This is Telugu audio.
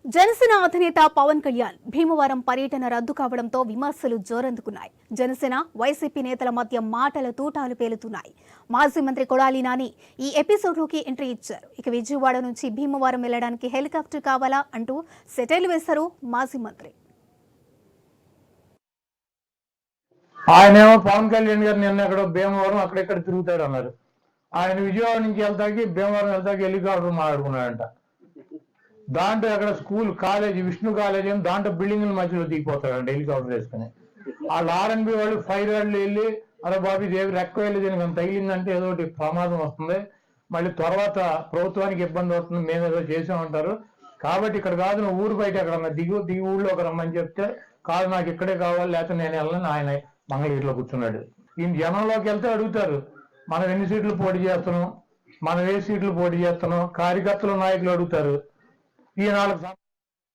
జనసేన అధినేత పవన్ కళ్యాణ్ భీమవరం పర్యటన రద్దు కావడంతో విమర్శలు జోరందుకున్నాయి. జనసేన వైసీపీ నేతల మధ్య మాటల తూటాలు పేలుతున్నాయి. మాజీ మంత్రి కొడాలి నాని ఈ ఎపిసోడ్లోకి ఎంట్రీ ఇచ్చారు. ఇక విజయవాడ నుంచి భీమవరం వెళ్లడానికి హెలికాప్టర్ కావాలా అంటూ సెటైల్ వేశారు మాజీ మంత్రి. ఆయనేమో పవన్ కళ్యాణ్ గారు నిన్న ఎక్కడో భీమవరం అక్కడెక్కడ తిరుగుతాడు అన్నారు. ఆయన విజయవాడ నుంచి వెళ్తాకి భీమవరం వెళ్తాకి హెలికాప్టర్ మాట్లాడుకున్నాడంట. దాంట్లో అక్కడ స్కూల్ కాలేజీ విష్ణు కాలేజీ అని దాంట్లో బిల్డింగ్ల మధ్యలో దిగిపోతాడంట హెలికాప్టర్ వేసుకుని. వాళ్ళు ఆర్ఎన్బి వాళ్ళు ఫైర్ వాళ్ళు వెళ్ళి అరే బాబు ఇదేవి రెక్క వెళ్ళి దీనికి అంత తగిలిందంటే ఏదో ఒకటి ప్రమాదం వస్తుంది, మళ్ళీ తర్వాత ప్రభుత్వానికి ఇబ్బంది వస్తుంది, మేము ఏదో చేసామంటారు కాబట్టి ఇక్కడ కాదు నువ్వు ఊరు బయట ఎక్కడ దిగి ఊళ్ళోకి రమ్మని చెప్తే కాదు నాకు ఇక్కడే కావాలి లేకపోతే నేను వెళ్ళని ఆయన మంగళగిరిలో కూర్చున్నాడు. ఈయన జనంలోకి వెళ్తే అడుగుతారు మనం ఎన్ని సీట్లు పోటీ చేస్తున్నాం, మనం ఏ సీట్లు పోటీ చేస్తున్నాం, కార్యకర్తలు నాయకులు అడుగుతారు. ఈ 4